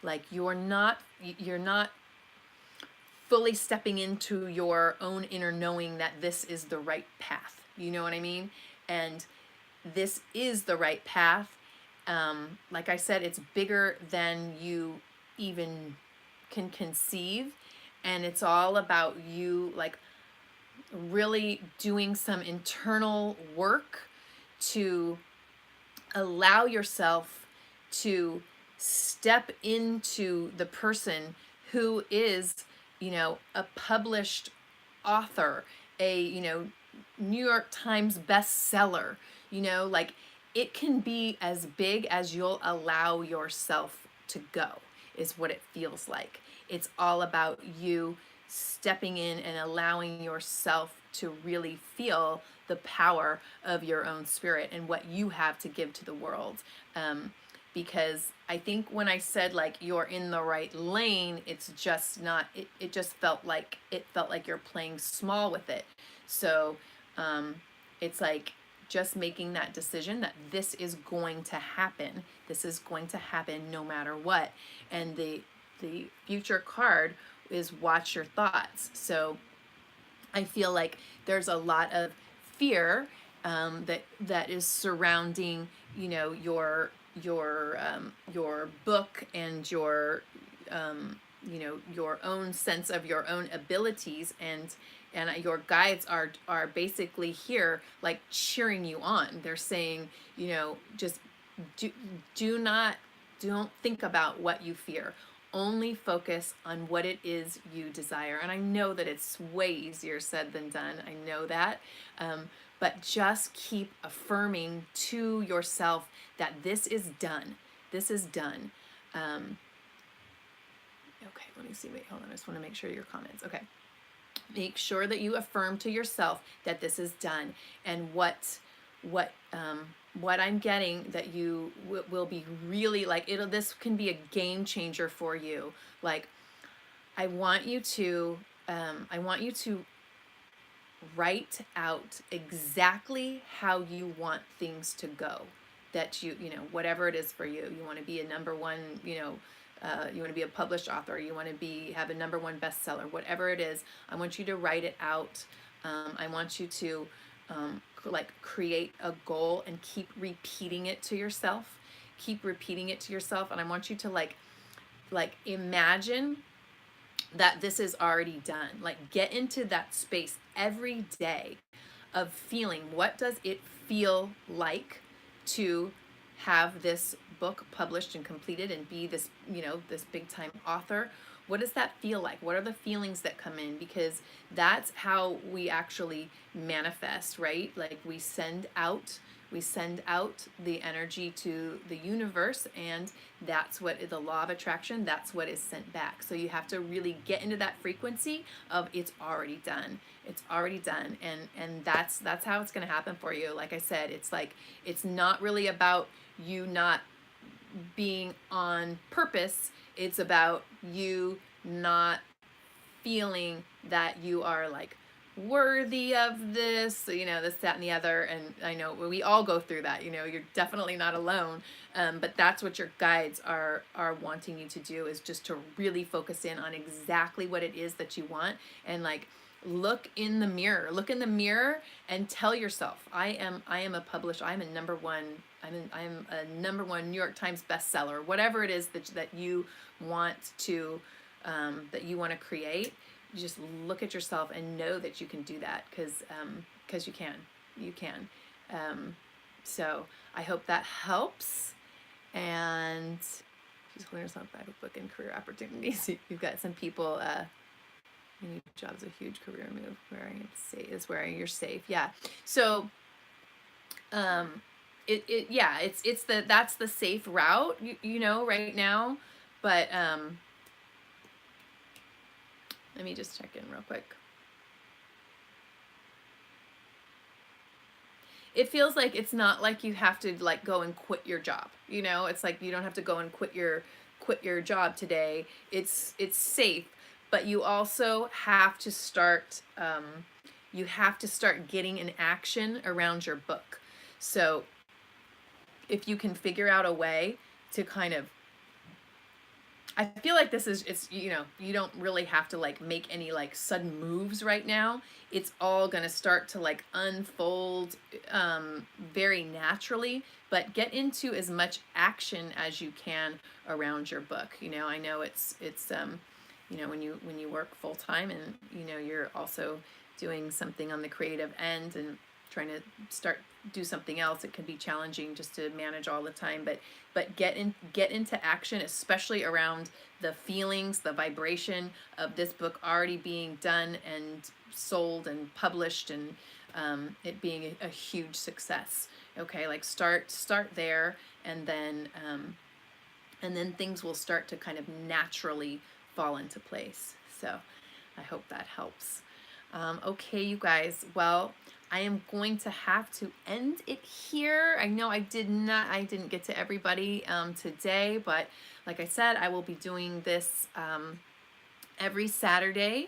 like you're not fully stepping into your own inner knowing that this is the right path. You know what I mean? And this is the right path. Like I said, it's bigger than you even can conceive. And it's all about you like really doing some internal work to allow yourself to step into the person who is, a published author, a, New York Times bestseller, like it can be as big as you'll allow yourself to go, is what it feels like. It's all about you stepping in and allowing yourself to really feel the power of your own spirit and what you have to give to the world. Because I think when I said like you're in the right lane, it's just not, it just felt like you're playing small with it. So it's like just making that decision that this is going to happen. This is going to happen no matter what. And the future card is watch your thoughts. So I feel like there's a lot of fear that is surrounding, your book and your own sense of your own abilities, and your guides are basically here like cheering you on. They're saying, just don't think about what you fear. Only focus on what it is you desire. And I know that it's way easier said than done. I know that. But just keep affirming to yourself that this is done. This is done. Okay, let me see. Wait, hold on. I just want to make sure your comments. Okay. Make sure that you affirm to yourself that this is done. And what what I'm getting that you will be really like, this can be a game changer for you. Like, I want you to write out exactly how you want things to go. That whatever it is for you, you want to be a number one, you want to be a published author, you want to have a number one bestseller, whatever it is. I want you to write it out. I want you to like create a goal and keep repeating it to yourself. Keep repeating it to yourself, and I want you to like imagine that this is already done. Like, get into that space every day of feeling, what does it feel like to have this book published and completed and be this, this big time author? What does that feel like? What are the feelings that come in? Because that's how we actually manifest, right? Like, we send out the energy to the universe, and that's what the law of attraction, that's what is sent back. So you have to really get into that frequency of it's already done. It's already done. And that's how it's going to happen for you. Like I said, it's like, it's not really about you not being on purpose. It's about you not feeling that you are like worthy of this, this, that, and the other. And I know we all go through that, you're definitely not alone. But that's what your guides are wanting you to do, is just to really focus in on exactly what it is that you want. And like, look in the mirror and tell yourself, I am a published, I'm a number one New York Times bestseller, whatever it is that you want to create. You just look at yourself and know that you can do that, because you can. So I hope that helps. And she's clearing herself back with book and career opportunities. You've got some people, new job's a huge career move. Where you're safe. Yeah. So, that's the safe route, right now. But, let me just check in real quick. It feels like it's not like you have to like go and quit your job. It's like you don't have to go and quit your job today. It's safe, but you also have to start getting an action around your book. So if you can figure out a way to kind of, I feel like you don't really have to like make any like sudden moves right now. It's all going to start to like unfold very naturally, but get into as much action as you can around your book. I know it's when you work full time and you're also doing something on the creative end and trying to do something else, it can be challenging just to manage all the time. But get into action, especially around the feelings, the vibration of this book already being done and sold and published, and it being a huge success. Okay, like start there, and then things will start to kind of naturally fall into place. So I hope that helps. Okay, you guys. Well, I am going to have to end it here. I know I didn't get to everybody today, but like I said, I will be doing this every Saturday.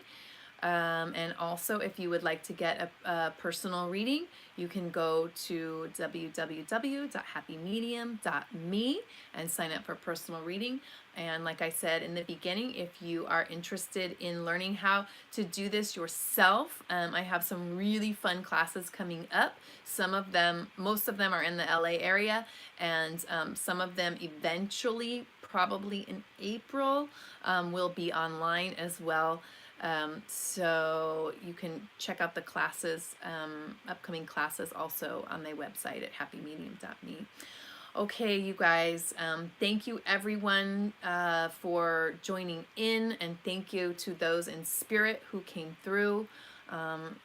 And also, if you would like to get a personal reading, you can go to www.happymedium.me and sign up for personal reading. And like I said in the beginning, if you are interested in learning how to do this yourself, I have some really fun classes coming up. Most of them are in the LA area, and some of them eventually, probably in April, will be online as well. So you can check out the classes, upcoming classes, also on my website at happymedium.me. Okay, you guys, thank you everyone for joining in, and thank you to those in spirit who came through.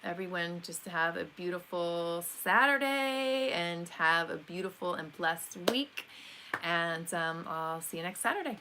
Everyone, just have a beautiful Saturday and have a beautiful and blessed week, and I'll see you next Saturday.